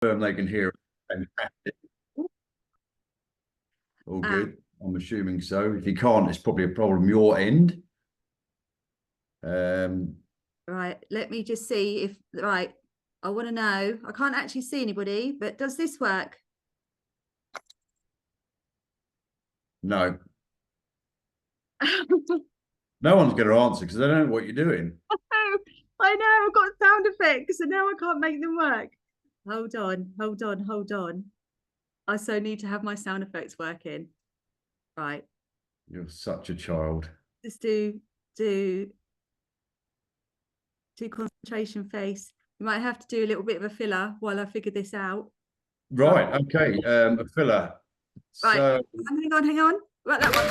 confirm they can hear. Fantastic. All good. I'm assuming so. If you can't, it's probably a problem your end. Right, let me just see if, right, I want to know. I can't actually see anybody, but does this work? No. No one's going to answer because they don't know what you're doing. I know, I've got sound effects, and now I can't make them work. Hold on. I so need to have my sound effects working. Right. You're such a child. Just do concentration face. You might have to do a little bit of a filler while I figure this out. Right. Okay. A filler. Right. So Hang on. Right, that one.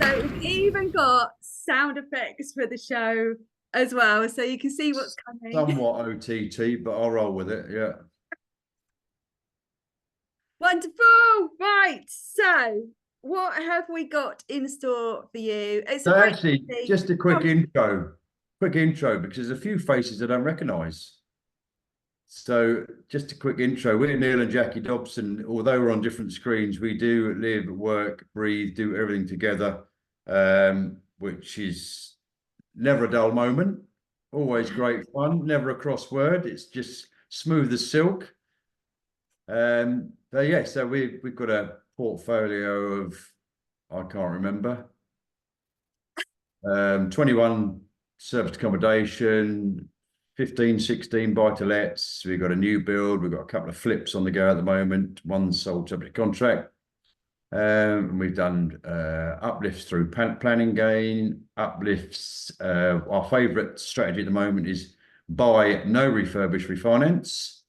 So it's even got sound effects for the show as well, so you can see what's coming. Somewhat OTT, but I'll roll with it. Yeah. Wonderful. Right. So what have we got in store for you? So actually, just a quick intro, because there's a few faces I don't recognise. So just a quick intro. We're Neil and Jacqui Dobson. Although we're on different screens, we do live, work, breathe, do everything together, which is never a dull moment. Always great fun. Never a crossword. It's just smooth as silk. So yeah, so we've got a portfolio of, I can't remember, 21 serviced accommodation, 15, 16 buy-to-lets. We've got a new build. We've got a couple of flips on the go at the moment. One sold subject to contract. And we've done uplifts through planning gain, uplifts. Our favourite strategy at the moment is buy, no refurbish, refinance,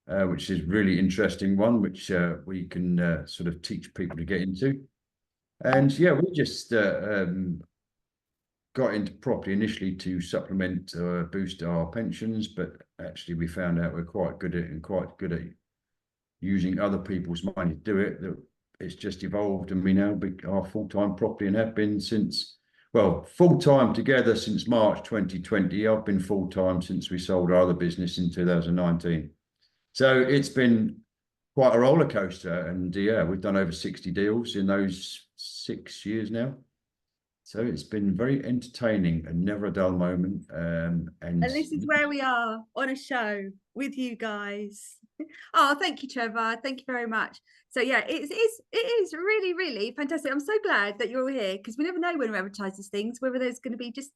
which is really interesting one, which we can sort of teach people to get into. And yeah, we just got into property initially to supplement, boost our pensions, but actually we found out we're quite good at it and quite good at using other people's money to do it. That it's just evolved, and we now are full-time property and have been since, well, full-time together since March 2020. I've been full-time since we sold our other business in 2019. So it's been quite a roller coaster, and yeah, we've done over 60 deals in those 6 years now. So it's been very entertaining and never a dull moment. And this is where we are on a show with you guys. Oh, thank you, Trevor. Thank you very much. So yeah, it is really, really fantastic. I'm so glad that you're all here, because we never know when we advertise these things, whether there's going to be just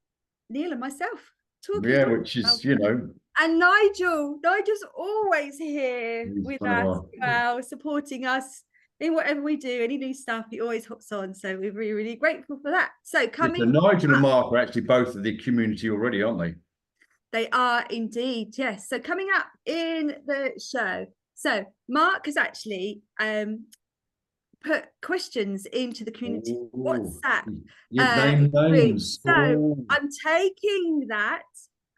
Neil and myself talking. Yeah, which is, you know. And Nigel's always here with us, well, supporting us in whatever we do. Any new stuff, he always hops on. So we're really, really grateful for that. So coming, Nigel and Mark are actually both of the community already, aren't they? They are indeed, yes. So coming up in the show, so Mark has actually put questions into the community WhatsApp. Names. So I'm taking that.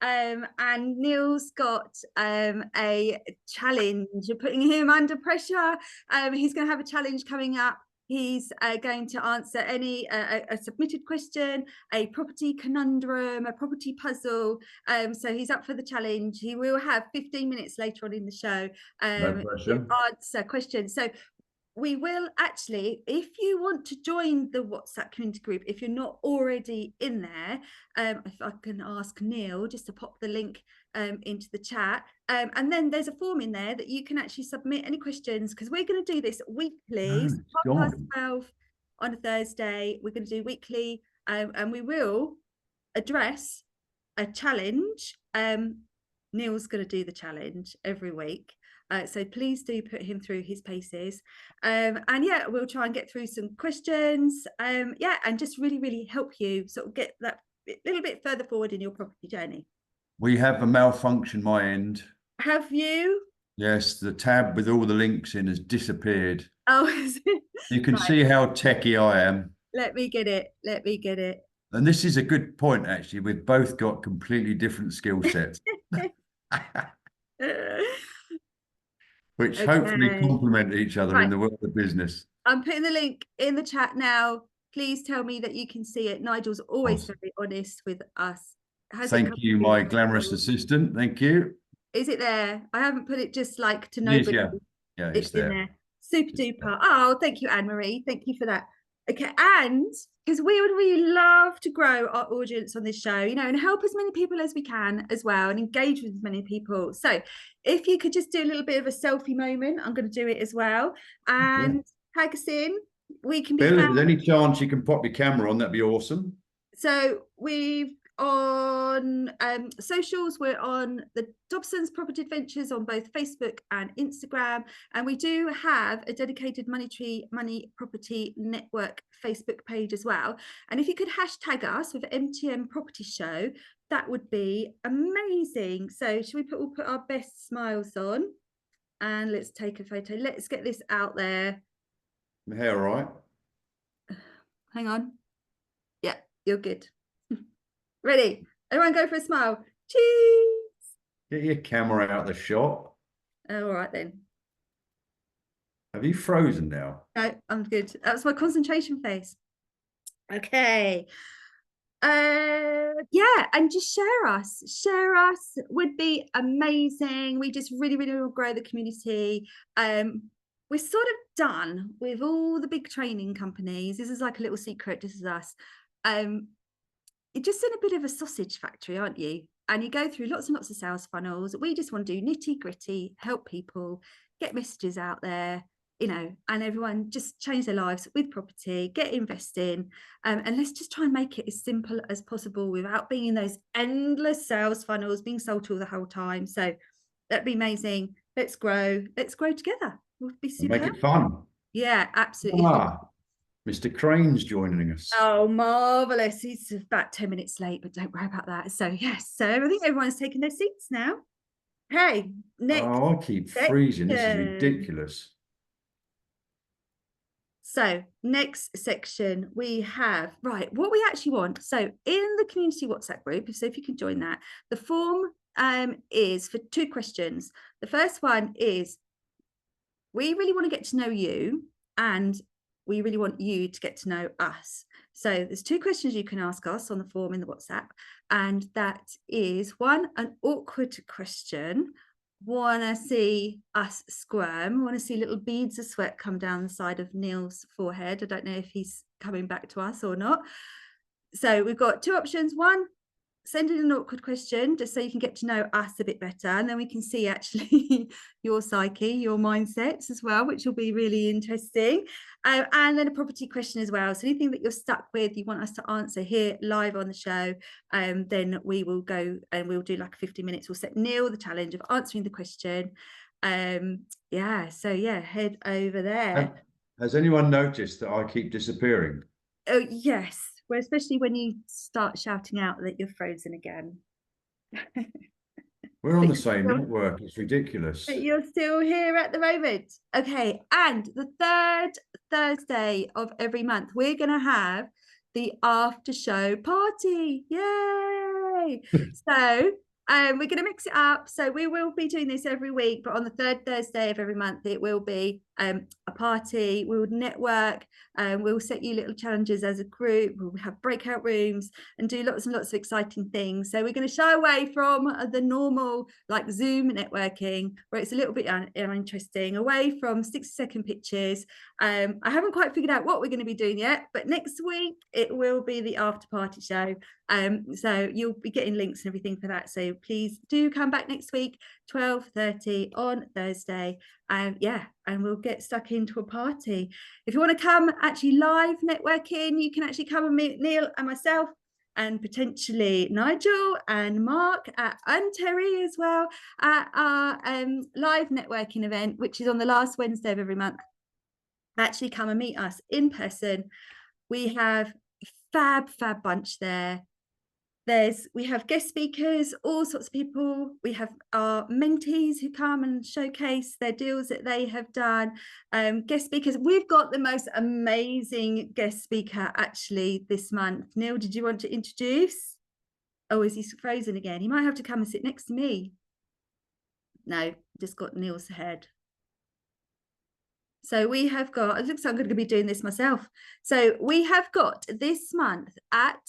And Neil's got a challenge. You're putting him under pressure. He's going to have a challenge coming up. He's going to answer any a submitted question, a property conundrum, a property puzzle. So he's up for the challenge. He will have 15 minutes later on in the show to answer questions. So we will actually, if you want to join the WhatsApp community group, if you're not already in there, if I can ask Neil just to pop the link into the chat, and then there's a form in there that you can actually submit any questions, because we're going to do this weekly. So 12:30 on a Thursday, we're going to do weekly, and we will address a challenge. Neil's going to do the challenge every week. So please do put him through his paces. And yeah, we'll try and get through some questions. Yeah, and just really, really help you sort of get that little bit further forward in your property journey. We have a malfunction my end. Have you? Yes, the tab with all the links in has disappeared. Oh, you can see how techie I am. Let me get it. And this is a good point, actually. We've both got completely different skill sets. Which hopefully complement each other in the world of business. I'm putting the link in the chat now. Please tell me that you can see it. Nigel's always very honest with us. Has it Thank come you, my glamorous through? assistant. Thank you. Is it there? I haven't put it just like to It is, nobody. yeah. Yeah, it's It's in there. there. Super duper. Oh, thank you, Anne Marie. Thank you for that. Okay, and because we would really love to grow our audience on this show, you know, and help as many people as we can as well, and engage with as many people. So, if you could just do a little bit of a selfie moment, I'm going to do it as well, and tag us in. We can be Bill, if found. there's any chance you can pop your camera on, that'd be awesome. So we've on socials, we're on the Dobson's Property Adventures on both Facebook and Instagram, and we do have a dedicated Moneytree Money Property Network Facebook page as well. And if you could hashtag us with MTM Property Show, that would be amazing. So should we all put our best smiles on, and let's take a photo. Let's get this out there. My hair, all right? Hang on. Yeah, you're good. Ready? Everyone go for a smile. Cheese. Get your camera out of the shot. All right then. Have you frozen now? No, I'm good. That was my concentration face. Okay. Yeah, and just share us. Share us would be amazing. We just really, really will grow the community. We're sort of done with all the big training companies. This is like a little secret. This is us. You're just in a bit of a sausage factory, aren't you? And you go through lots and lots of sales funnels. We just want to do nitty gritty, help people, get messages out there, you know, and everyone just change their lives with property, get investing. And let's just try and make it as simple as possible without being in those endless sales funnels, being sold to the whole time. So that'd be amazing. Let's grow together. We'll be super. Make it fun. Yeah, absolutely. Mr. Crane's joining us. Oh, marvelous. He's about 10 minutes late, but don't worry about that. So, yes, so I think everyone's taking their seats now. Hey, next. Oh, I keep freezing. This is ridiculous. So, next section we have, right, what we actually want. So, in the community WhatsApp group, so if you can join that, the form is for 2 questions. The first one is, we really want to get to know you, and we really want you to get to know us. So there's 2 questions you can ask us on the form in the WhatsApp. And that is, 1, an awkward question. Want to see us squirm. Want to see little beads of sweat come down the side of Neil's forehead. I don't know if he's coming back to us or not. So we've got 2 options. 1, send in an awkward question just so you can get to know us a bit better, and then we can see actually your psyche, your mindsets as well, which will be really interesting. And then a property question as well. So anything that you're stuck with, you want us to answer here live on the show, then we will go and we'll do like 50 minutes. We'll set Neil the challenge of answering the question. Yeah, so yeah, head over there. Has anyone noticed that I keep disappearing? Oh yes. Well, especially when you start shouting out that you're frozen again. We're on the same network. It's ridiculous. But you're still here at the moment. Okay, and the 3rd Thursday of every month, we're going to have the after show party. Yay! So we're going to mix it up. So we will be doing this every week, but on the 3rd Thursday of every month, it will be a party. We will network. We'll set you little challenges as a group. We'll have breakout rooms and do lots and lots of exciting things. So we're going to shy away from the normal like Zoom networking, where it's a little bit uninteresting, away from 60-second pictures. I haven't quite figured out what we're going to be doing yet, but next week it will be the after party show. So you'll be getting links and everything for that. So please do come back next week, 12:30 on Thursday. Yeah, and we'll get stuck into a party. If you want to come actually live networking, you can actually come and meet Neil and myself, and potentially Nigel and Mark and Terry as well at our live networking event, which is on the last Wednesday of every month. Actually come and meet us in person. We have a fab bunch there. We have guest speakers, all sorts of people. We have our mentees who come and showcase their deals that they have done. Guest speakers. We've got the most amazing guest speaker actually this month. Neil, did you want to introduce? Oh, is he frozen again? He might have to come and sit next to me. No, just got Neil's head. So we have got, it looks like I'm going to be doing this myself. So we have got this month at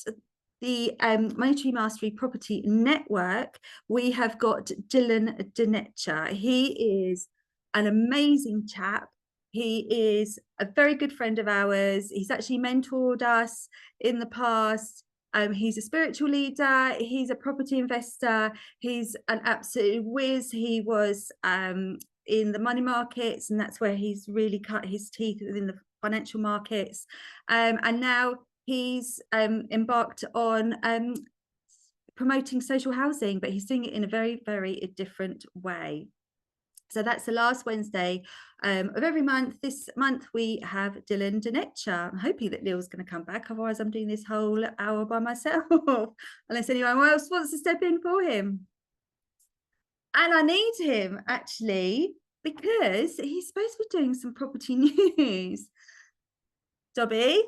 the Moneytree Mastery Property Network, we have got Dylan Denecha. He is an amazing chap. He is a very good friend of ours. He's actually mentored us in the past. He's a spiritual leader. He's a property investor. He's an absolute whiz. He was in the money markets, and that's where he's really cut his teeth within the financial markets. And now he's embarked on promoting social housing, but he's doing it in a very, very different way. So that's the last Wednesday of every month. This month we have Dylan Denecha. I'm hoping that Neil's going to come back. Otherwise, I'm doing this whole hour by myself, unless anyone else wants to step in for him. And I need him, actually, because he's supposed to be doing some property news. Dobby?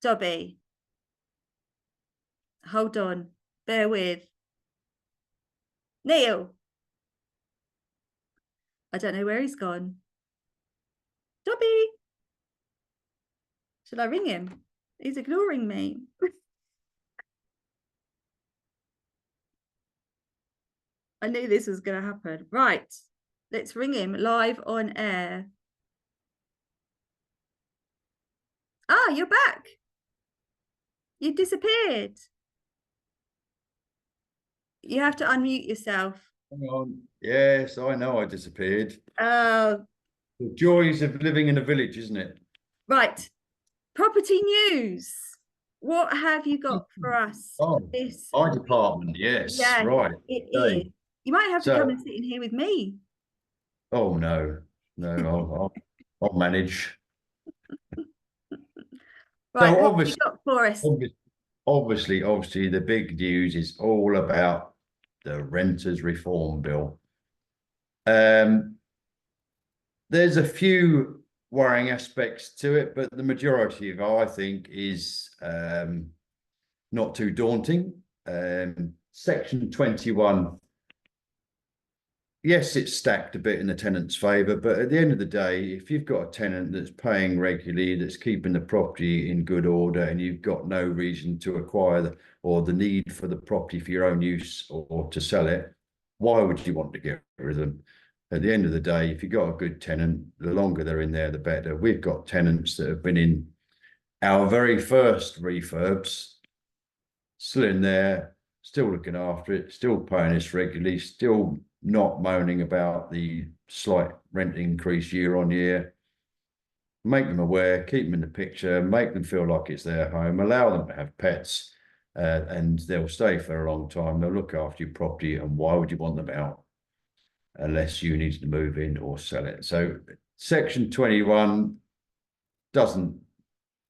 Dobby. Hold on. Bear with. Neil. I don't know where he's gone. Dobby. Should I ring him? He's ignoring me. I knew this was going to happen. Right. Let's ring him live on air. Ah, you're back. You disappeared. You have to unmute yourself. Hang on. Yes, I know I disappeared. Oh. The joys of living in a village, isn't it? Right. Property news. What have you got for us? Oh, this my department, yes, yeah, right. it Okay. is. You might have to come and sit in here with me. Oh no, I'll manage. Right, So what have you got for us? obviously, the big news is all about the Renters Reform Bill. There's a few worrying aspects to it, but the majority of it, I think, is not too daunting. Section 21, yes, it's stacked a bit in the tenant's favour, but at the end of the day, if you've got a tenant that's paying regularly, that's keeping the property in good order, and you've got no reason to acquire or the need for the property for your own use or to sell it, why would you want to get rid of them? At the end of the day, if you've got a good tenant, the longer they're in there, the better. We've got tenants that have been in our very first refurbs, still in there, still looking after it, still paying us regularly, still not moaning about the slight rent increase year on year. Make them aware, keep them in the picture, make them feel like it's their home, allow them to have pets, and they'll stay for a long time. They'll look after your property, and why would you want them out unless you need to move in or sell it? So Section 21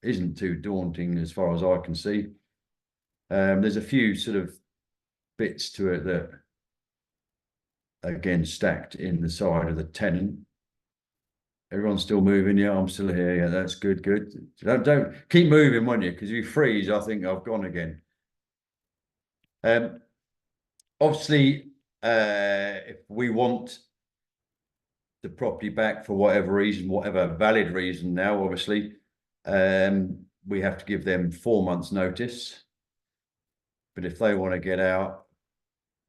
isn't too daunting as far as I can see. There's a few sort of bits to it that, again, stacked in the side of the tenant. Everyone's still moving. Yeah, I'm still here. Yeah, that's good. Don't keep moving, won't you? Because if you freeze, I think I've gone again. Obviously, if we want the property back for whatever reason, whatever valid reason now, obviously, we have to give them 4 months notice. But if they want to get out,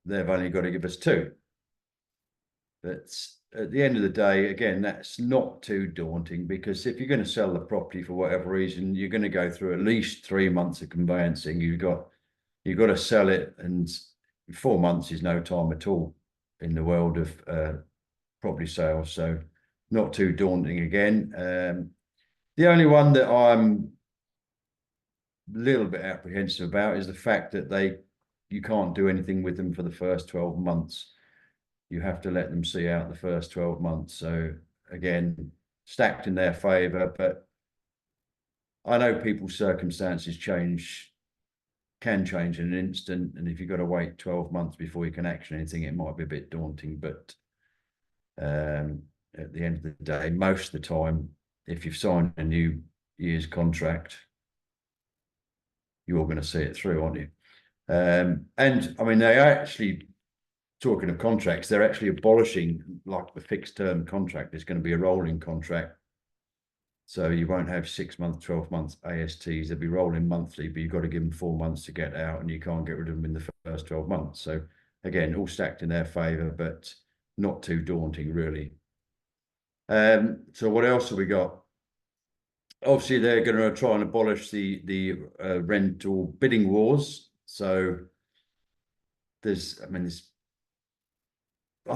they've only got to give us 2. That's at the end of the day, again, that's not too daunting, because if you're going to sell the property for whatever reason, you're going to go through at least 3 months of conveyancing. You've got to sell it, and 4 months is no time at all in the world of property sales. So not too daunting again. The only one that I'm a little bit apprehensive about is the fact that you can't do anything with them for the first 12 months. You have to let them see out the first 12 months. So again, stacked in their favour, but I know people's circumstances can change in an instant. And if you've got to wait 12 months before you can action anything, it might be a bit daunting. But at the end of the day, most of the time, if you've signed a new year's contract, you're going to see it through, aren't you? And I mean, they actually, talking of contracts, they're actually abolishing, like, the fixed term contract. It's going to be a rolling contract. So you won't have 6 months, 12 months ASTs. They'll be rolling monthly, but you've got to give them 4 months to get out, and you can't get rid of them in the first 12 months. So again, all stacked in their favour, but not too daunting, really. So what else have we got? Obviously, they're going to try and abolish the rental bidding wars. So I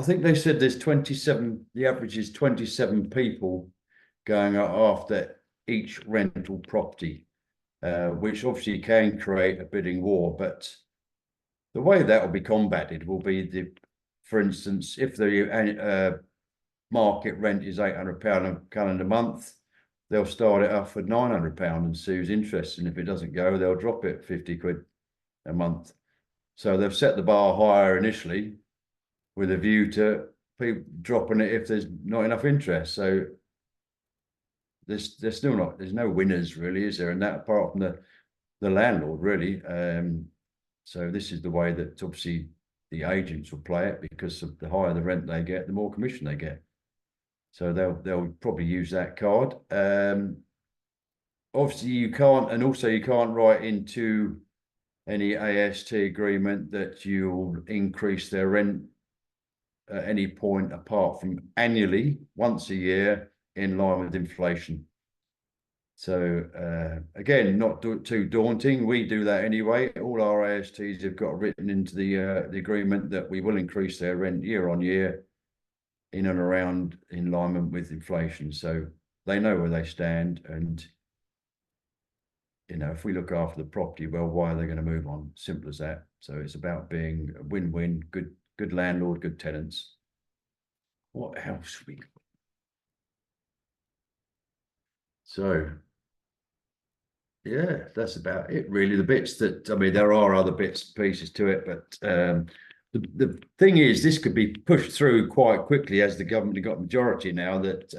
think they said there's 27. The average is 27 people going after each rental property, which obviously can create a bidding war. But the way that will be combated will be for instance, if the market rent is £800 a calendar month, they'll start it off at £900 and Sue's interest. And if it doesn't go, they'll drop it 50 quid a month. So they've set the bar higher initially with a view to people dropping it if there's not enough interest. So there's no winners really, is there? And that apart from the landlord really. So this is the way that obviously the agents will play it, because of the higher the rent they get, the more commission they get. So they'll probably use that card. Obviously you can't, and also you can't write into any AST agreement that you'll increase their rent at any point apart from annually, once a year, in line with inflation. So again, not too daunting. We do that anyway. All our ASTs have got written into the agreement that we will increase their rent year on year in and around in line with inflation. So they know where they stand, and if we look after the property well, why are they going to move on? Simple as that. So it's about being a win-win, good landlord, good tenants. What else we got? So yeah, that's about it really. The bits that, I mean, there are other bits and pieces to it, but the thing is, this could be pushed through quite quickly as the government have got majority now, that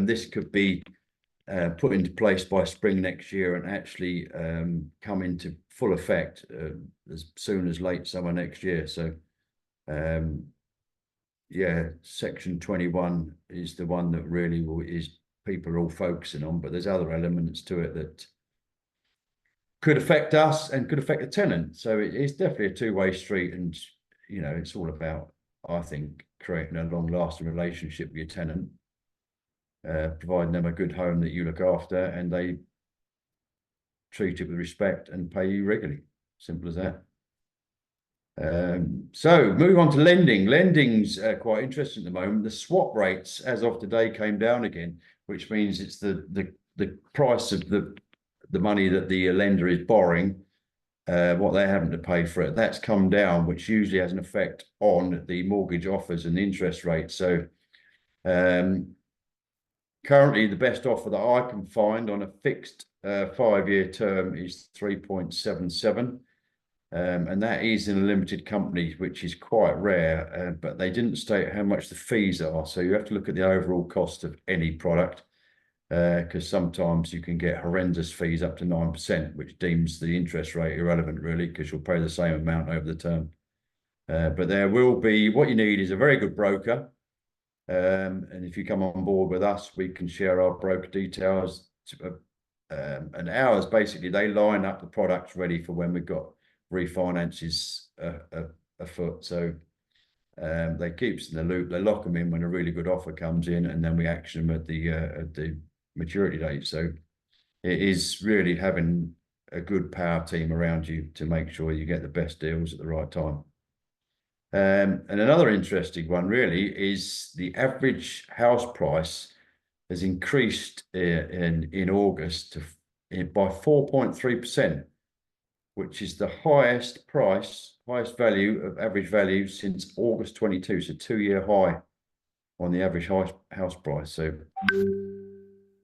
this could be put into place by spring next year and actually come into full effect as soon as late summer next year. So yeah, Section 21 is the one that really is people are all focusing on, but there's other elements to it that could affect us and could affect the tenant. So it's definitely a two-way street, and it's all about, I think, creating a long-lasting relationship with your tenant, providing them a good home that you look after, and they treat it with respect and pay you regularly. Simple as that. So moving on to lending. Lending's quite interesting at the moment. The swap rates as of today came down again, which means it's the price of the money that the lender is borrowing, what they're having to pay for it. That's come down, which usually has an effect on the mortgage offers and the interest rate. So currently the best offer that I can find on a fixed 5-year term is 3.77. And that is in a limited company, which is quite rare, but they didn't state how much the fees are. So you have to look at the overall cost of any product, because sometimes you can get horrendous fees up to 9%, which deems the interest rate irrelevant really, because you'll pay the same amount over the term. But there will be, what you need is a very good broker. And if you come on board with us, we can share our broker details. And ours, basically, they line up the products ready for when we've got refinances afoot. So they keep us in the loop. They lock them in when a really good offer comes in, and then we action them at the maturity date. So it is really having a good power team around you to make sure you get the best deals at the right time. And another interesting one really is the average house price has increased in August by 4.3%, which is the highest value of average value since August 22. So 2-year high on the average house price. So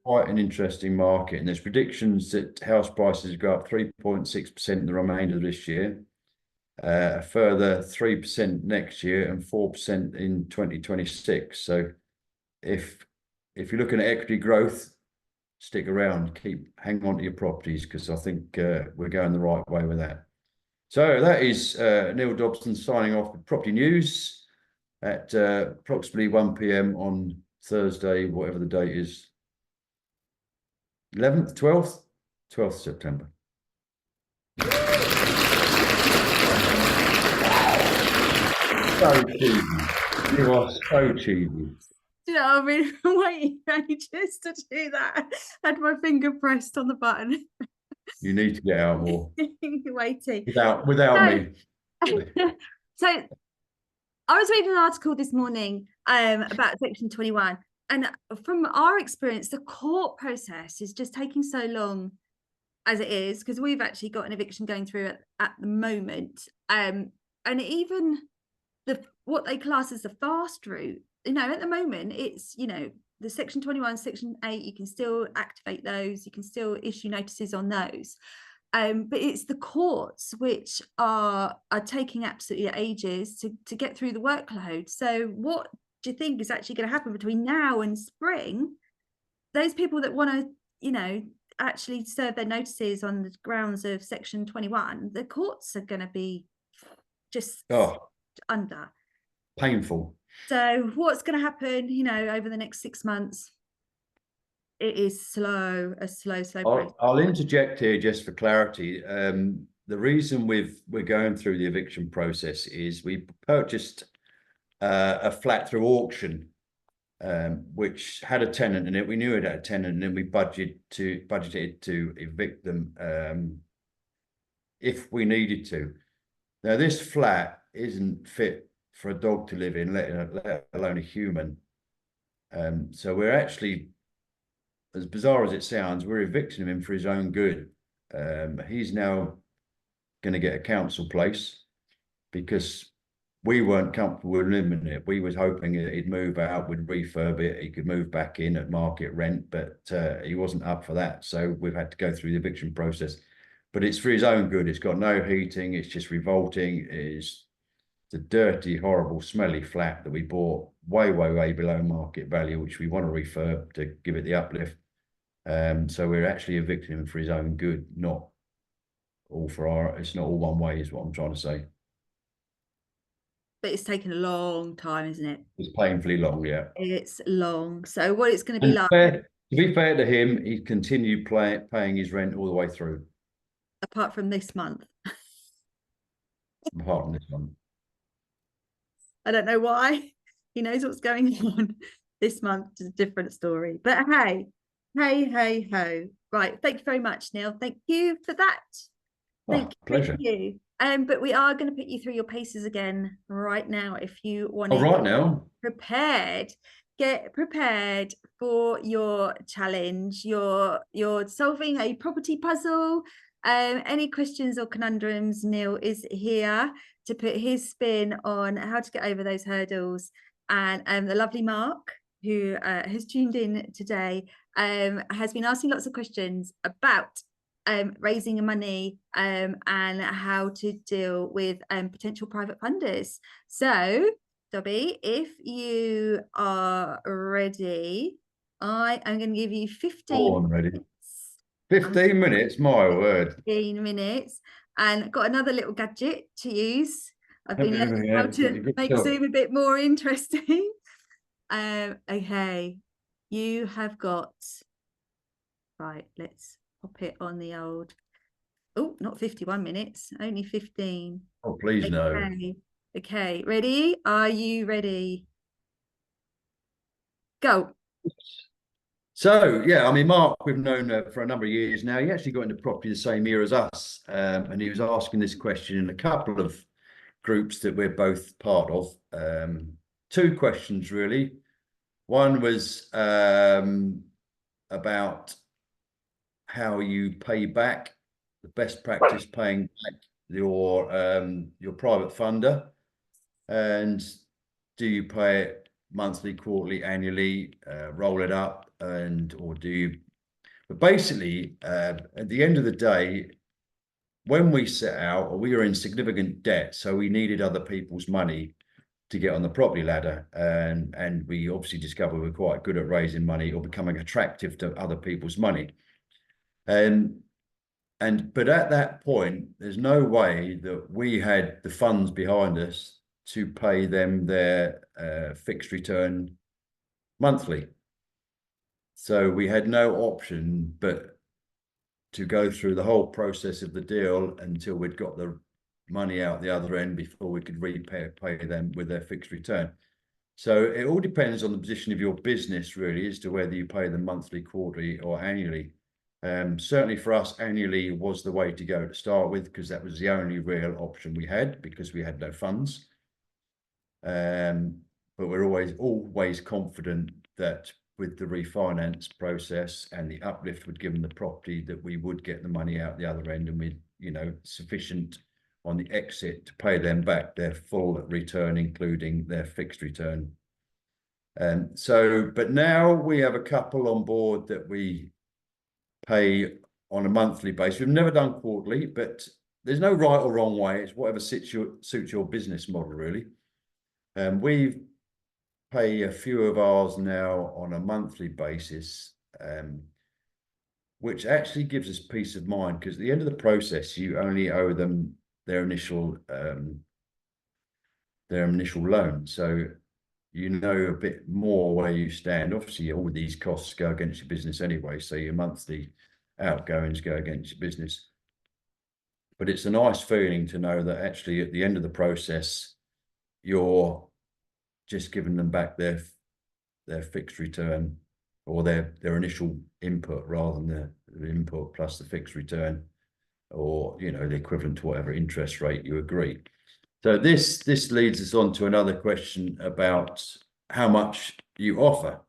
quite an interesting market. And there's predictions that house prices go up 3.6% in the remainder of this year, a further 3% next year, and 4% in 2026. So if you're looking at equity growth, stick around, hang on to your properties, because I think we're going the right way with that. So that is Neil Dobson signing off with Property News at approximately 1 PM on Thursday, whatever the date is. 11th, 12th September. So cheesy. You are so cheesy. You know, I've been waiting ages to do that. I had my finger pressed on the button. You need to get out more. Waiting. Without me. So I was reading an article this morning about Section 21. And from our experience, the court process is just taking so long as it is, because we've actually got an eviction going through at the moment. And even what they class as the fast route, you know, at the moment, it's, you know, the Section 21, Section 8, you can still activate those, you can still issue notices on those. But it's the courts which are taking absolutely ages to get through the workload. So what do you think is actually going to happen between now and spring? Those people that want to, you know, actually serve their notices on the grounds of Section 21, the courts are going to be just under. Painful. So what's going to happen, you know, over the next 6 months? It is a slow process. I'll interject here just for clarity. The reason we're going through the eviction process is we purchased a flat through auction, which had a tenant in it. We knew it had a tenant, and then we budgeted to evict them if we needed to. Now, this flat isn't fit for a dog to live in, let alone a human. So we're actually, as bizarre as it sounds, we're evicting him for his own good. He's now going to get a council place because we weren't comfortable with living in it. We was hoping that he'd move out, we'd refurb it, he could move back in at market rent, but he wasn't up for that. So we've had to go through the eviction process. But it's for his own good. It's got no heating. It's just revolting. It's a dirty, horrible, smelly flat that we bought way below market value, which we want to refurb to give it the uplift. So we're actually evicting him for his own good, not all for it's not all one way, is what I'm trying to say. But it's taken a long time, isn't it? It's painfully long, yeah. It's long. So what it's going to be like. To be fair to him, he continued paying his rent all the way through. Apart from this month. Apart from this one. I don't know why. He knows what's going on. This month is a different story. But hey, ho. Right. Thank you very much, Neil. Thank you for that. Pleasure. Thank you. But we are going to put you through your paces again right now if you want to. Right now. Get prepared for your challenge. You're solving a property puzzle. Any questions or conundrums, Neil is here to put his spin on how to get over those hurdles. And the lovely Mark, who has tuned in today, has been asking lots of questions about raising money and how to deal with potential private funders. So, Dobby, if you are ready, I am going to give you 15 minutes. 15 minutes, my word. 15 minutes, and got another little gadget to use. I've been learning how to make Zoom a bit more interesting. Okay, you have got, right, let's pop it on the old, oh, not 51 minutes, only 15. Oh, please no. Okay, ready? Are you ready? Go. So, yeah, I mean, Mark, we've known for a number of years now. He actually got into property the same year as us. And he was asking this question in a couple of groups that we're both part of. Two questions, really. One was about how you pay back, the best practice paying back your private funder. And do you pay it monthly, quarterly, annually, roll it up, or do you? But basically, at the end of the day, when we set out, we were in significant debt, so we needed other people's money to get on the property ladder, and we obviously discovered we're quite good at raising money or becoming attractive to other people's money. But at that point, there's no way that we had the funds behind us to pay them their fixed return monthly. So we had no option but to go through the whole process of the deal until we'd got the money out the other end before we could pay them with their fixed return. So it all depends on the position of your business, really, as to whether you pay them monthly, quarterly, or annually. Certainly for us, annually was the way to go to start with, because that was the only real option we had, because we had no funds. But we're always confident that with the refinance process and the uplift we'd given the property, that we would get the money out the other end, and we'd, you know, sufficient on the exit to pay them back their full return, including their fixed return. But now we have a couple on board that we pay on a monthly basis. We've never done quarterly, but there's no right or wrong way. It's whatever suits your business model, really. We pay a few of ours now on a monthly basis, which actually gives us peace of mind, because at the end of the process, you only owe them their initial loan. So you know a bit more where you stand. Obviously, all these costs go against your business anyway, so your monthly outgoings go against your business. But it's a nice feeling to know that actually at the end of the process, you're just giving them back their fixed return, or their initial input, rather than the input plus the fixed return, or, you know, the equivalent to whatever interest rate you agree. So this leads us on to another question about how much you offer.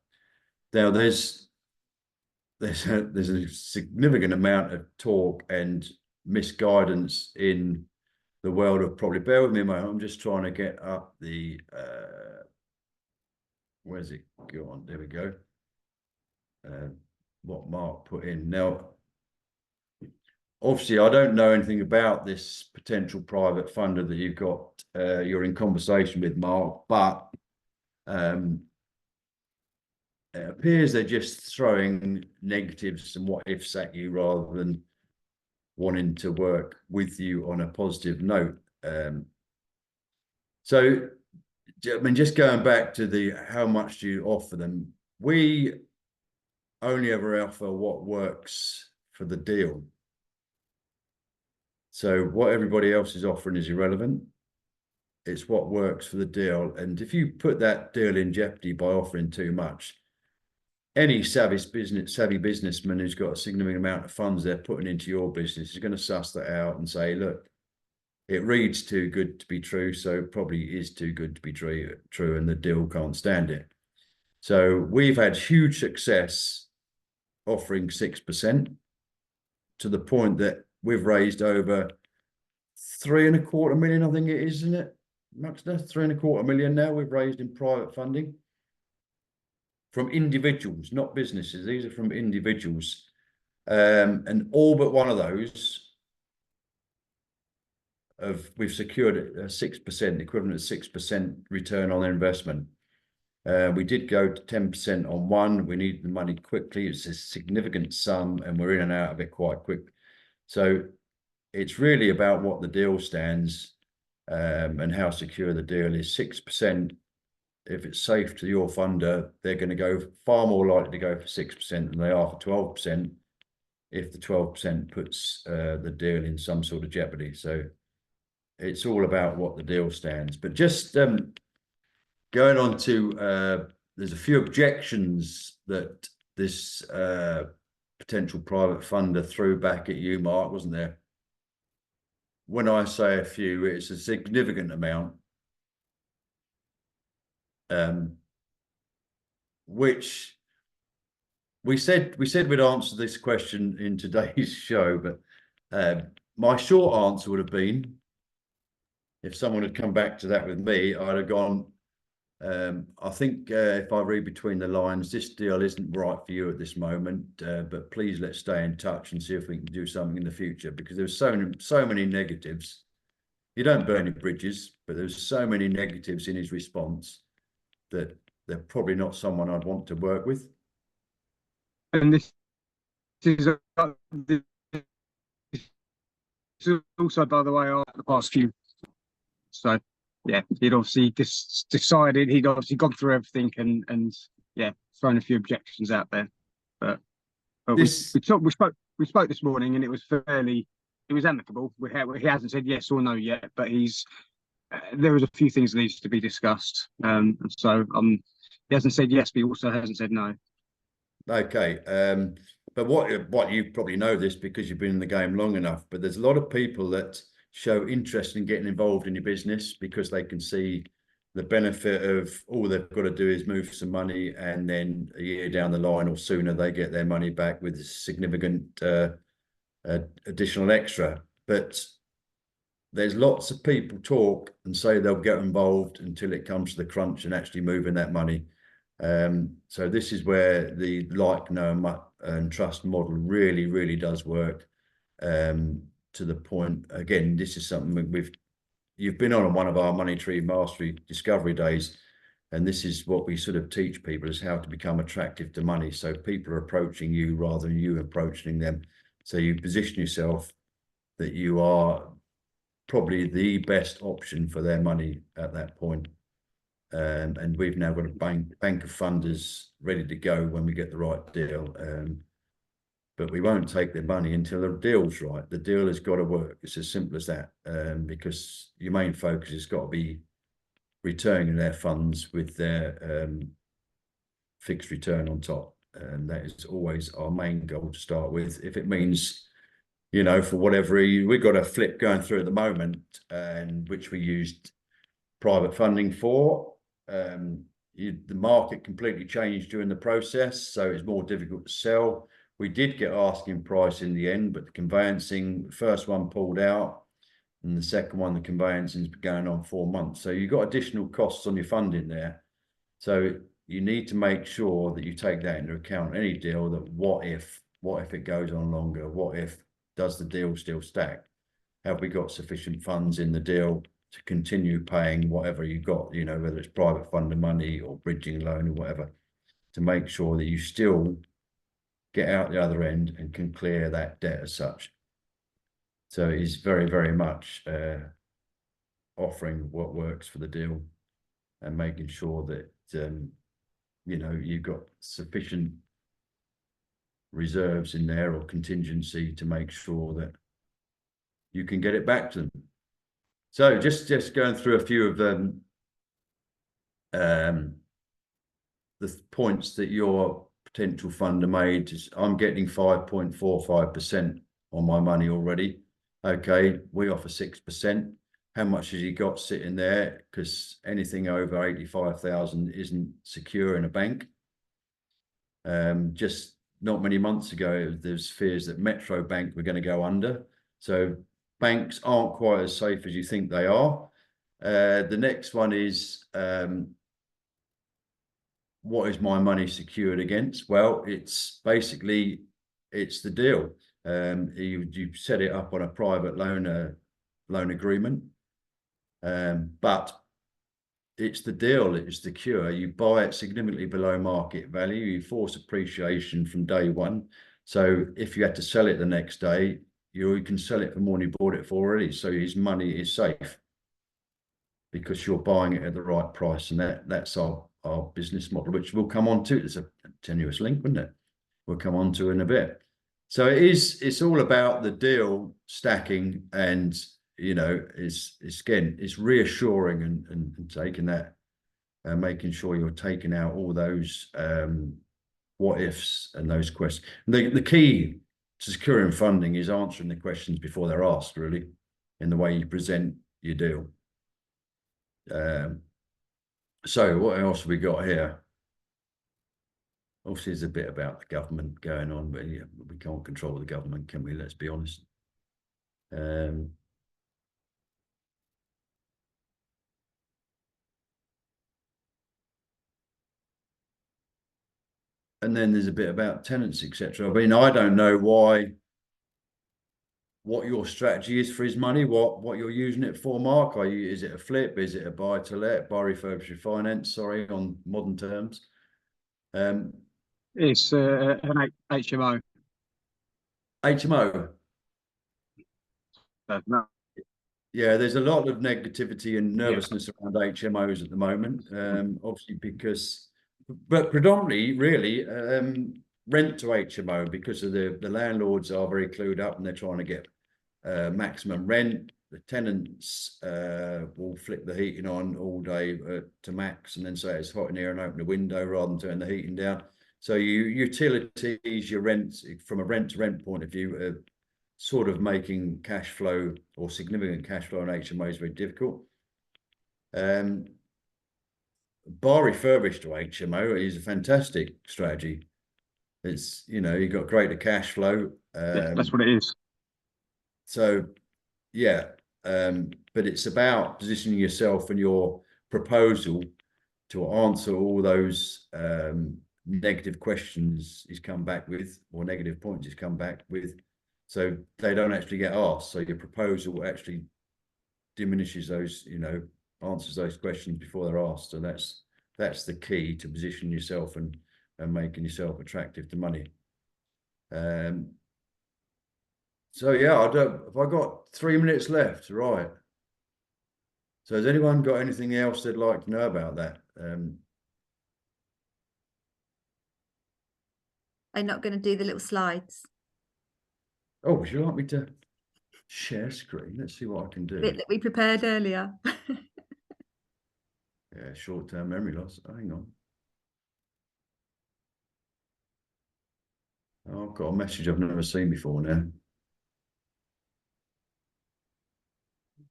Now there's a significant amount of talk and misguidance in the world of property. Bear with me a moment. I'm just trying to get up the where's it go on? There we go. What Mark put in. Now, obviously, I don't know anything about this potential private funder that you've got. You're in conversation with, Mark, but it appears they're just throwing negatives and what ifs at you rather than wanting to work with you on a positive note. So, I mean, just going back to the how much do you offer them? We only ever offer what works for the deal. So what everybody else is offering is irrelevant. It's what works for the deal. And if you put that deal in jeopardy by offering too much, any savvy businessman who's got a significant amount of funds they're putting into your business is going to suss that out and say, look, it reads too good to be true, so it probably is too good to be true, and the deal can't stand it. So we've had huge success offering 6%, to the point that we've raised over 3.25 million, I think it is, isn't it, Max? 3.25 million now we've raised in private funding from individuals, not businesses. These are from individuals, and all but one of those we've secured a 6%, equivalent of 6% return on their investment. We did go to 10% on one. We needed the money quickly. It's a significant sum, and we're in and out of it quite quick. So it's really about what the deal stands, and how secure the deal is. 6%, if it's safe to your funder, they're going to go far more likely to go for 6% than they are for 12%, if the 12% puts the deal in some sort of jeopardy. So it's all about what the deal stands. But just going on to, there's a few objections that this potential private funder threw back at you, Mark, wasn't there? When I say a few, it's a significant amount, which we said we'd answer this question in today's show, but my short answer would have been, if someone had come back to that with me, I'd have gone, I think if I read between the lines, this deal isn't right for you at this moment, but please let's stay in touch and see if we can do something in the future, because there's so many negatives. You don't burn any bridges, but there's so many negatives in his response that they're probably not someone I'd want to work with. And this is also, by the way, after the past few. So yeah, he'd obviously decided, he'd obviously gone through everything and yeah, thrown a few objections out there. But This we spoke this morning, and it was amicable. He hasn't said yes or no yet, but there was a few things that needs to be discussed. And so he hasn't said yes, but he also hasn't said no. Okay, but what you probably know this because you've been in the game long enough, but there's a lot of people that show interest in getting involved in your business because they can see the benefit of all they've got to do is move some money, and then a year down the line or sooner they get their money back with a significant additional extra. But there's lots of people talk and say they'll get involved until it comes to the crunch and actually moving that money. So this is where the like, know, and trust model really, really does work. To the point, again, this is something you've been on one of our Moneytree Mastery Discovery Days, and this is what we sort of teach people is how to become attractive to money. So people are approaching you rather than you approaching them. So you position yourself that you are probably the best option for their money at that point. And we've now got a bank of funders ready to go when we get the right deal. But we won't take their money until the deal's right. The deal has got to work. It's as simple as that. Because your main focus has got to be returning their funds with their fixed return on top. And that is always our main goal to start with. If it means, you know, for whatever we've got a flip going through at the moment, and which we used private funding for. The market completely changed during the process, so it's more difficult to sell. We did get asking price in the end, but the conveyancing, the first one pulled out, and the second one, the conveyancing's been going on 4 months. So you've got additional costs on your funding there. So you need to make sure that you take that into account. Any deal, that what if it goes on longer? What if, does the deal still stack? Have we got sufficient funds in the deal to continue paying whatever you got, you know, whether it's private funding money or bridging loan or whatever, to make sure that you still get out the other end and can clear that debt as such. So he's very, very much offering what works for the deal and making sure that, you know, you've got sufficient reserves in there or contingency to make sure that you can get it back to them. So just going through a few of them, the points that your potential funder made is, I'm getting 5.45% on my money already. Okay, we offer 6%. How much has he got sitting there? Because anything over 85,000 isn't secure in a bank. Just not many months ago, there's fears that Metro Bank were going to go under. So banks aren't quite as safe as you think they are. The next one is, what is my money secured against? Well, it's basically, it's the deal. You set it up on a private loan agreement, but it's the deal that is secure. You buy it significantly below market value. You force appreciation from day one. So if you had to sell it the next day, you can sell it for more than you bought it for already. So his money is safe because you're buying it at the right price. And that's our business model, which we'll come on to. It's a tenuous link, wouldn't it? We'll come on to in a bit. So it's all about the deal stacking, and, you know, it's reassuring and taking that, making sure you're taking out all those what ifs and those questions. The key to securing funding is answering the questions before they're asked, really, in the way you present your deal. So what else have we got here? Obviously, there's a bit about the government going on, but yeah, we can't control the government, can we? Let's be honest. And then there's a bit about tenants, etc. I mean, I don't know what your strategy is for his money, what you're using it for, Mark. Is it a flip? Is it a buy to let, buy refurbish refinance? Sorry, on modern terms. It's an HMO. HMO. No. Yeah, there's a lot of negativity and nervousness around HMOs at the moment, obviously but predominantly, really, rent to HMO because of the landlords are very clued up and they're trying to get maximum rent. The tenants will flick the heating on all day to max and then say it's hot in here and open the window rather than turn the heating down. So utilities, your rent, from a rent to rent point of view, are sort of making cash flow or significant cash flow on HMOs very difficult. Bar refurbished to HMO is a fantastic strategy. It's, you know, you've got greater cash flow. That's what it is. So, yeah, but it's about positioning yourself and your proposal to answer all those negative questions he's come back with, or negative points he's come back with, so they don't actually get asked. So your proposal actually diminishes those, you know, answers those questions before they're asked. So that's the key to positioning yourself and making yourself attractive to money. So yeah, have I got 3 minutes left? Right. So has anyone got anything else they'd like to know about that? I'm not going to do the little slides. Oh, would you like me to share screen? Let's see what I can do. Bit that we prepared earlier. Yeah, short-term memory loss. Hang on. Oh, I've got a message I've never seen before now.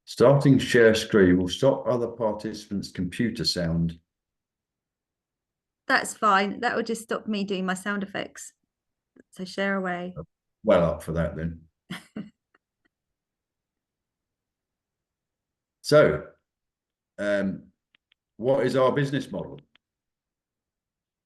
Starting share screen will stop other participants' computer sound. That's fine. That will just stop me doing my sound effects. So share away. Well up for that then. So, what is our business model?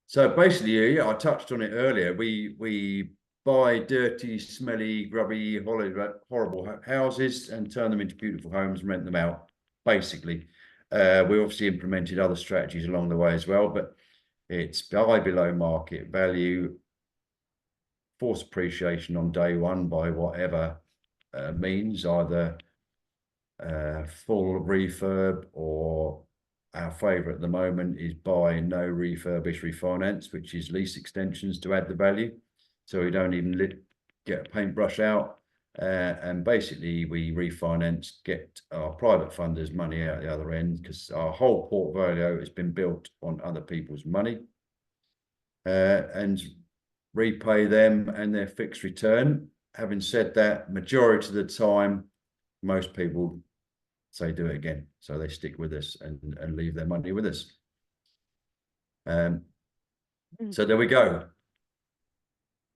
So basically, yeah, I touched on it earlier. We buy dirty, smelly, grubby, horrible houses and turn them into beautiful homes and rent them out, basically. We obviously implemented other strategies along the way as well, but it's buy below market value, force appreciation on day one by whatever means, either full refurb, or our favourite at the moment is buy no refurbish refinance, which is lease extensions to add the value. So we don't even get a paintbrush out. And basically we refinance, get our private funders money out the other end, because our whole portfolio has been built on other people's money, and repay them and their fixed return. Having said that, majority of the time, most people say do it again. So they stick with us and leave their money with us. So there we go.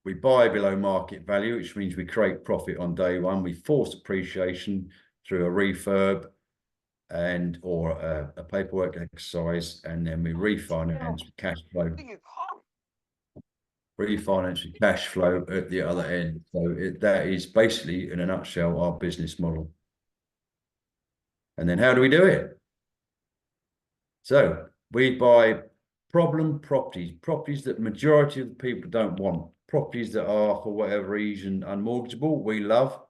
We buy below market value, which means we create profit on day one. We force appreciation through a refurb or a paperwork exercise, and then we refinance with cash flow. Refinance with cash flow at the other end. So that is basically, in a nutshell, our business model. And then how do we do it? So we buy problem properties that majority of the people don't want, properties that are, for whatever reason, unmortgageable. We love.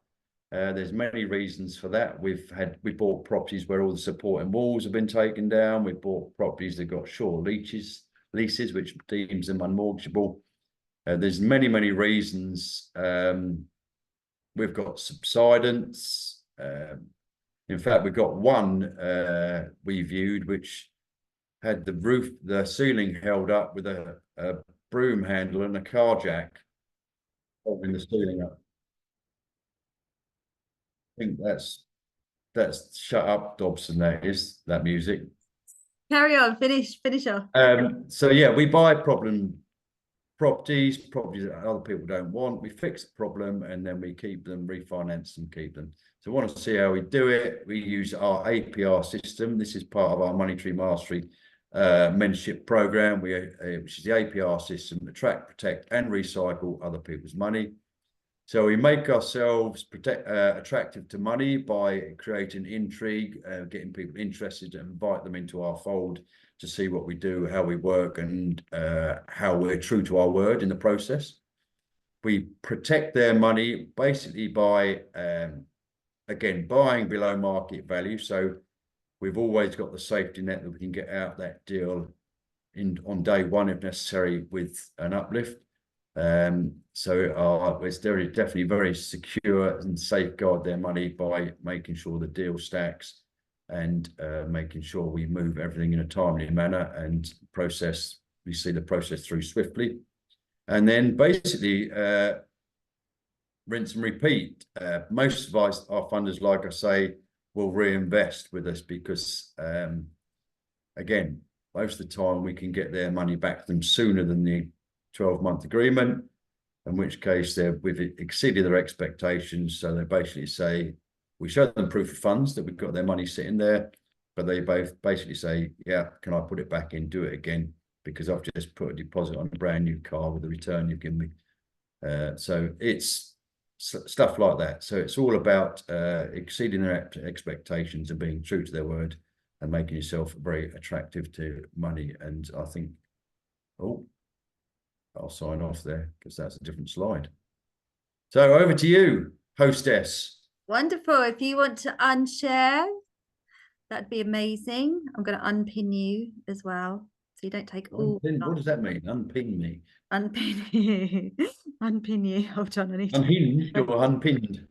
There's many reasons for that. We bought properties where all the supporting walls have been taken down. We bought properties that got short leases, which deems them unmortgageable. There's many reasons. We've got subsidence. In fact, we've got one we viewed which had the ceiling held up with a broom handle and a car jack holding the ceiling up. I think that's Shut Up, Dobson. That music. Carry on. Finish off. So yeah, we buy properties that other people don't want. We fix the problem and then we keep them, refinance and keep them. So want to see how we do it? We use our APR system. This is part of our Moneytree Mastery mentorship program, which is the APR system: attract, protect, and recycle other people's money. So we make ourselves attractive to money by creating intrigue, getting people interested, and invite them into our fold to see what we do, how we work, and how we're true to our word in the process. We protect their money basically by again, buying below market value. So we've always got the safety net that we can get out that deal on day one, if necessary, with an uplift. So it's definitely very secure and safeguard their money by making sure the deal stacks and making sure we move everything in a timely manner and we see the process through swiftly. And then basically rinse and repeat. Most of our funders, like I say, will reinvest with us because, again, most of the time we can get their money back to them sooner than the 12-month agreement, in which case we've exceeded their expectations. So they basically say, we show them proof of funds that we've got their money sitting there, but they both basically say, yeah, can I put it back in, do it again, because I've just put a deposit on a brand new car with the return you've given me. So it's stuff like that. So it's all about exceeding their expectations and being true to their word and making yourself very attractive to money. And I think, I'll sign off there because that's a different slide. So over to you, hostess. Wonderful. If you want to unshare, that'd be amazing. I'm going to unpin you as well, so you don't take all. What does that mean? Unpin me. Unpin you. Unpin you. Hold on, I need to. Unhinged or unpinned?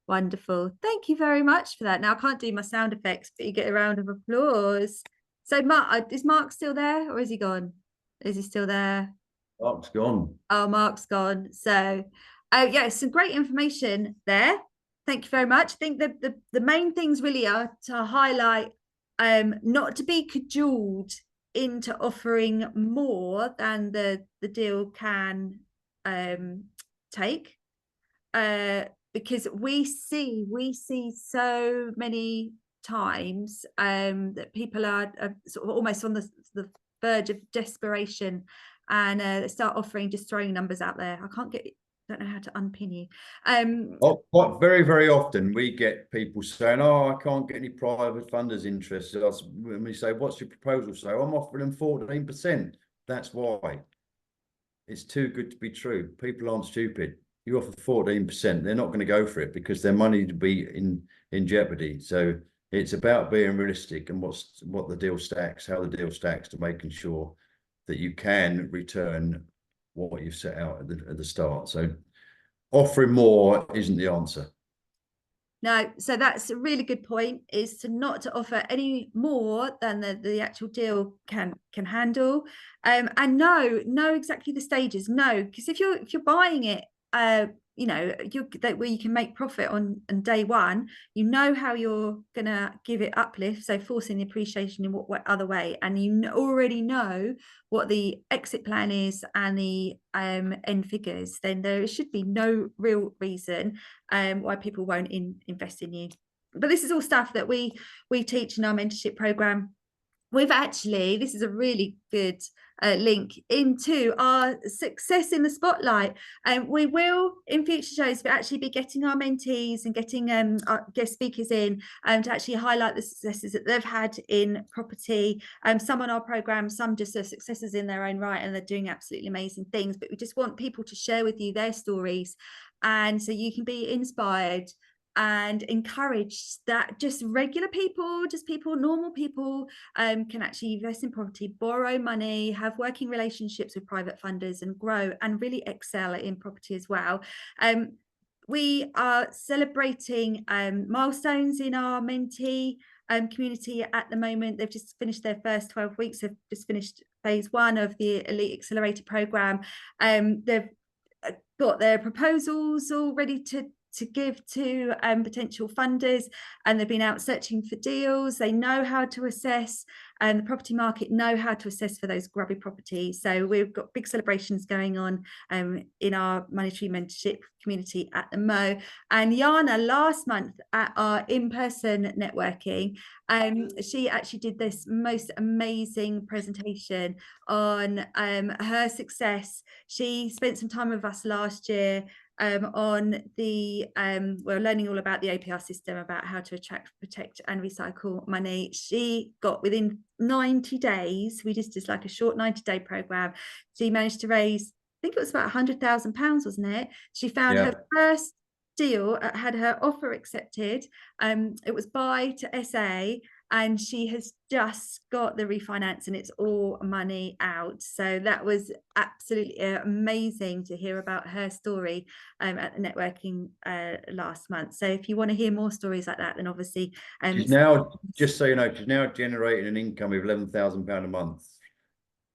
Wonderful. Thank you very much for that. Now I can't do my sound effects, but you get a round of applause. So Mark, is Mark still there or is he gone? Is he still there? Mark's gone. Oh, Mark's gone. So yeah, some great information there. Thank you very much. I think the main things really are to highlight not to be cajoled into offering more than the deal can take, because we see so many times that people are sort of almost on the verge of desperation and start offering, just throwing numbers out there. Don't know how to unpin you. Very, very often we get people saying, I can't get any private funders interested. When we say, what's your proposal? So I'm offering them 14%. That's why. It's too good to be true. People aren't stupid. You offer 14%, they're not going to go for it because their money to be in jeopardy. So it's about being realistic and what the deal stacks, how the deal stacks, to making sure that you can return what you've set out at the start. So offering more isn't the answer. No, so that's a really good point, is not to offer any more than the actual deal can handle, and know exactly the stages. No, because if you're buying it, you know, where you can make profit on day one, you know how you're gonna give it uplift, so forcing the appreciation in what other way, and you already know what the exit plan is and the end figures, then there should be no real reason why people won't invest in you. But this is all stuff that we teach in our mentorship program. This is a really good link into our success in the spotlight, and we will in future shows actually be getting our mentees and getting our guest speakers in to actually highlight the successes that they've had in property. Some on our program, some just are successes in their own right and they're doing absolutely amazing things, but we just want people to share with you their stories, and so you can be inspired and encourage that just regular people, normal people can actually invest in property, borrow money, have working relationships with private funders and grow and really excel in property as well. We are celebrating milestones in our mentee community at the moment. They've just finished their first 12 weeks. They've just finished phase 1 of the Elite Accelerator program. They've got their proposals all ready to give to potential funders, and they've been out searching for deals. They know how to assess, and the property market know how to assess for those grubby properties. So we've got big celebrations going on in our Moneytree mentorship community at the Mo. And Yana, last month at our in-person networking, she actually did this most amazing presentation on her success. She spent some time with us last year on the we're learning all about the APR system, about how to attract, protect and recycle money. She got, within 90 days, we just like a short 90-day program, she managed to raise, I think it was about £100,000, wasn't it? She found her first deal, had her offer accepted. It was buy to SA, and she has just got the refinance and it's all money out. So that was absolutely amazing to hear about her story at the networking last month. So if you want to hear more stories like that, then obviously she's now, just so you know, she's now generating an income of £11,000 a month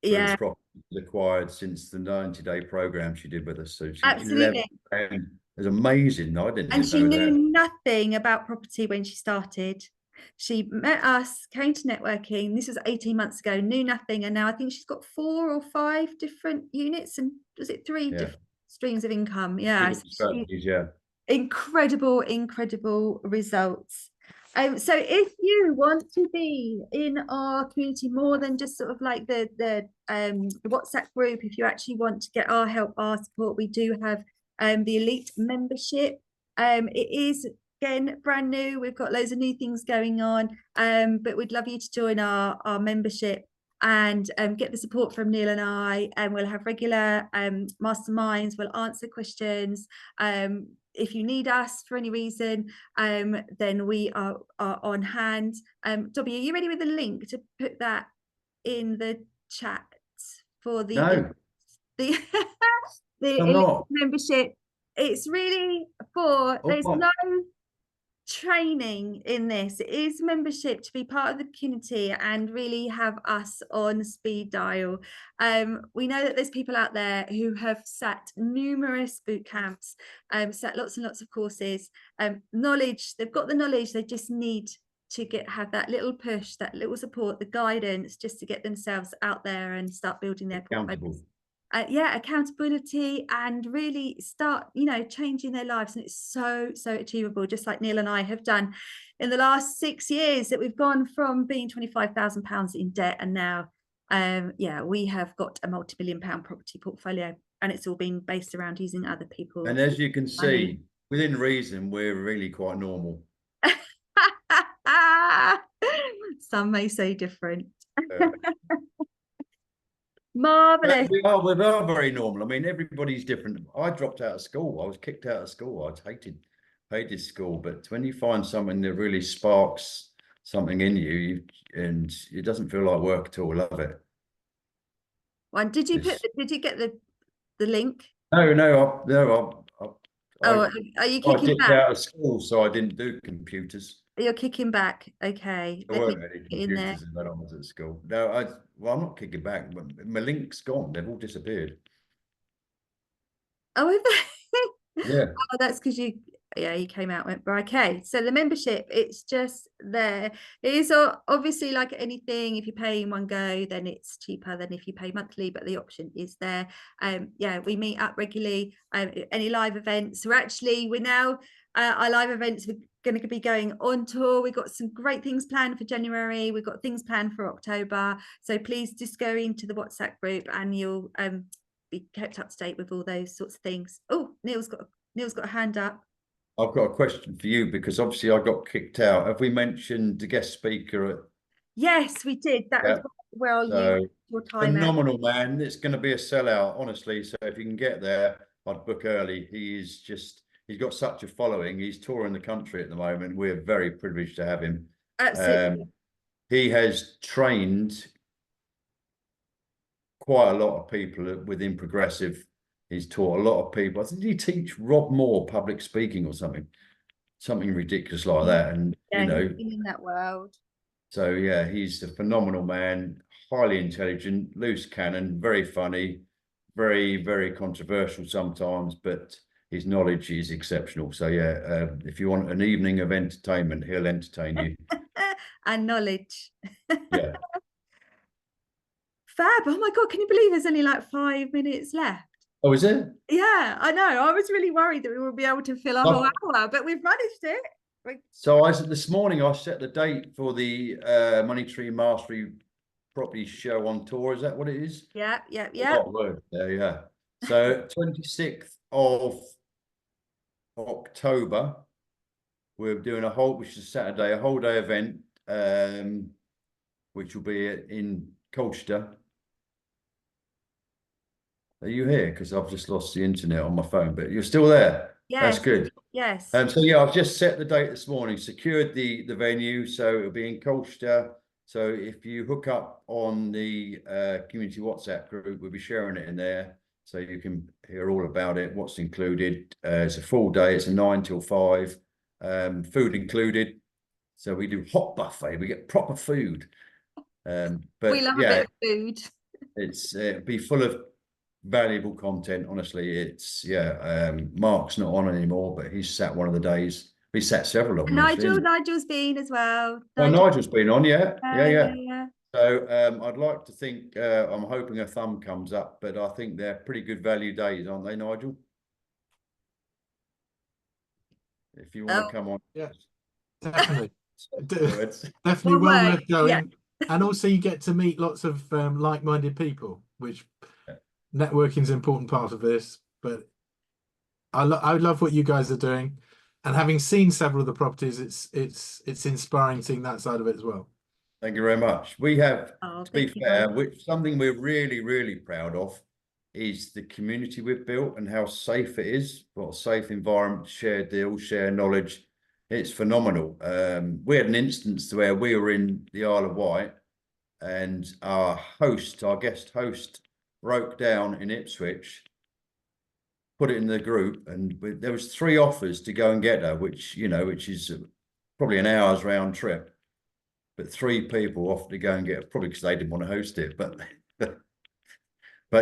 through the property acquired since the 90-day program she did with us. So she's absolutely. It's amazing. I didn't And even she know knew that. nothing about property when she started. She met us, came to networking. This was 18 months ago, knew nothing. And now I think she's got 4 or 5 different units, and was it 3 different streams of income? Yeah. Strategies, yeah. Incredible results. So if you want to be in our community more than just sort of like the WhatsApp group, if you actually want to get our help, our support, we do have the elite membership. It is again brand new. We've got loads of new things going on, but we'd love you to join our membership and get the support from Neil and I, and we'll have regular masterminds. We'll answer questions. If you need us for any reason, then we are on hand. Dobby, are you ready with the link to put that in the chat for the elite membership? It's really for, there's no training in this. It is membership to be part of the community and really have us on speed dial. We know that there's people out there who have sat numerous boot camps, sat lots and lots of courses, knowledge. They've got the knowledge, they just need to have that little push, that little support, the guidance, just to get themselves out there and start building their portfolios. Accountability, and really start, changing their lives. And it's so achievable, just like Neil and I have done in the last 6 years, that we've gone from being £25,000 in debt, and now we have got a multi-million-pound property portfolio, and it's all been based around using other people. And as you can see, within reason, we're really quite normal. Some may say different. Marvelous. We are very normal. I mean, everybody's different. I dropped out of school. I was kicked out of school. I hated school. But when you find something that really sparks something in you, and it doesn't feel like work at all, I love it. Well, did you get the link? No. Are you kicking back? I dipped out of school, so I didn't do computers. You're kicking back. Okay. There weren't any computers when I was at school. No, I'm not kicking back. My link's gone. They've all disappeared. Oh, have they? Yeah. Oh, that's because you came out, went, okay. So the membership, it's just there. It is obviously like anything. If you pay in one go, then it's cheaper than if you pay monthly, but the option is there. We meet up regularly. Any live events. We're now our live events, we're going to be going on tour. We've got some great things planned for January. We've got things planned for October. So please just go into the WhatsApp group and you'll be kept up to date with all those sorts of things. Oh, Neil's got a hand up. I've got a question for you, because obviously I got kicked out. Have we mentioned the guest speaker at? Yes, we did. That was where I'll use your time. Phenomenal man. It's going to be a sellout, honestly. So if you can get there, I'd book early. He's got such a following. He's touring the country at the moment. We're very privileged to have him. Absolutely. He has trained quite a lot of people within Progressive. He's taught a lot of people. I think he teach Rob Moore public speaking or something ridiculous like that. And in that world. So yeah, he's a phenomenal man, highly intelligent, loose cannon, very funny, very, very controversial sometimes, but his knowledge is exceptional. So yeah, if you want an evening of entertainment, he'll entertain you. And knowledge. Yeah. Fab. Oh my God, can you believe there's only like 5 minutes left? Oh, is it? Yeah, I know. I was really worried that we would be able to fill a whole hour, but we've managed it. So this morning I set the date for the Moneytree Mastery Property Show on Tour. Is that what it is? Yeah. There, yeah. So 26th of October, we're doing which is Saturday, a whole day event, which will be in Colchester. Are you here? Because I've just lost the internet on my phone, but you're still there. That's Yes, good. yes. So yeah, I've just set the date this morning, secured the venue, so it'll be in Colchester. So if you hook up on the community WhatsApp group, we'll be sharing it in there, so you can hear all about it, what's included. It's a full day. It's a 9 till 5, food included. So we do hot buffet. We get proper food. We But love a yeah, bit of food. it'll be full of valuable content. Honestly, it's Mark's not on anymore, but he's sat one of the days. He sat several of them actually. Nigel's been as well. Oh, Nigel's been on, yeah. Yeah. So I'd like to think, I'm hoping a thumb comes up, but I think they're pretty good value days, aren't they, Nigel? If you want to come on. Yeah, definitely. Words. Definitely One well word, worth going. yeah. And also you get to meet lots of like-minded people, which networking is an important part of this. But I love what you guys are doing, and having seen several of the properties, it's inspiring seeing that side of it as well. Thank you very much. We have, Oh, to be thank you fair, both. which something we're really, really proud of is the community we've built and how safe it is. What a safe environment, share deals, share knowledge. It's phenomenal. We had an instance where we were in the Isle of Wight and our guest host, broke down in Ipswich, put it in the group, and there was 3 offers to go and get her, which is probably an hour's round trip. But 3 people offered to go and get it, probably because they didn't want to host it. But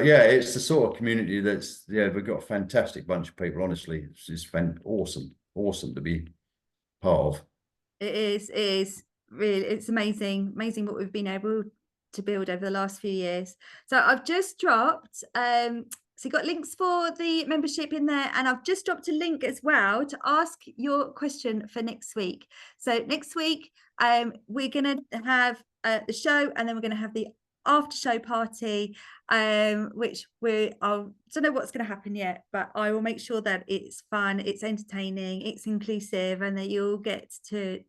yeah, it's the sort of community that's, we've got a fantastic bunch of people. Honestly, it's awesome to be part of. It is really, it's amazing what we've been able to build over the last few years. So I've just dropped, so you've got links for the membership in there, and I've just dropped a link as well to ask your question for next week. So next week, we're going to have the show, and then we're going to have the after show party, which I don't know what's going to happen yet, but I will make sure that it's fun, it's entertaining, it's inclusive, and that you'll get to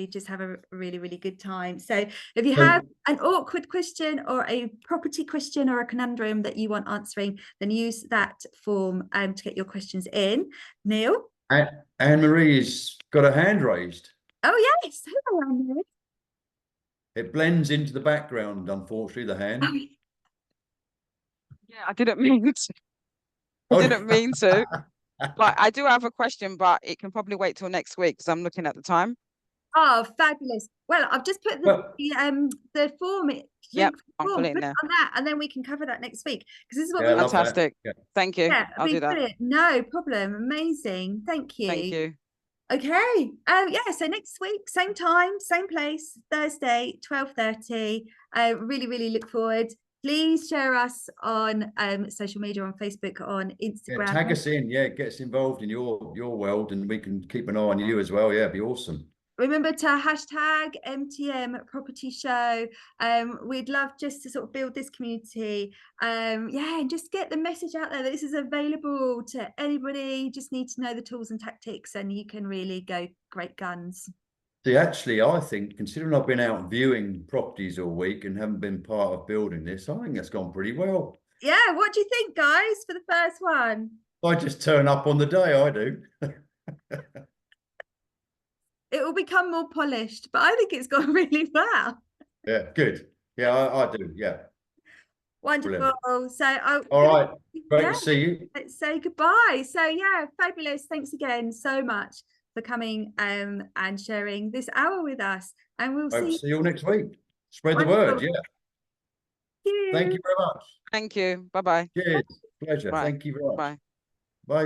just have a really, really good time. So if you have an awkward question or a property question or a conundrum that you want answering, then use that form to get your questions in. Neil? Anne-Marie's got a hand raised. Oh, yes. Hello, Anne-Marie. It blends into the background, unfortunately, the hand. Oh, Yeah, I didn't mean to. I didn't mean to. Like, I do have a question, but it can probably wait till next week because I'm looking at the time. Oh, fabulous. Well, I've just put the form Yep, I'll put it in there on that, and then we can cover that next week, because this is what Yeah, we want. fantastic. Yeah. Thank you. Yeah, I'll do that. brilliant. No problem. Amazing. Thank you. Thank you. Okay. Yeah, so next week, same time, same place, Thursday, 12:30. Really, really look forward. Please share us on social media, on Facebook, on Instagram. Yeah, tag us in. Yeah, get us involved in your world, and we can keep an eye on you as well. Yeah, it'd be awesome. Remember to hashtag MTM Property Show. We'd love just to sort of build this community. Yeah, and just get the message out there that this is available to anybody. You just need to know the tools and tactics, and you can really go great guns. See, actually, I think, considering I've been out viewing properties all week and haven't been part of building this, I think that's gone pretty well. Yeah, what do you think, guys, for the first one? I just turn up on the day, I do. It will become more polished, but I think it's gone really well. Yeah, good. Yeah, I do. Yeah. Wonderful. Brilliant. So, all right. Great to see you. Let's say goodbye. So, yeah, fabulous. Thanks again so much for coming and sharing this hour with us. And we'll see you all next week. Spread the word. Yeah. Thank you very much. Thank you. Bye-bye. Cheers. Pleasure. Bye. Thank you very much. Bye. Bye.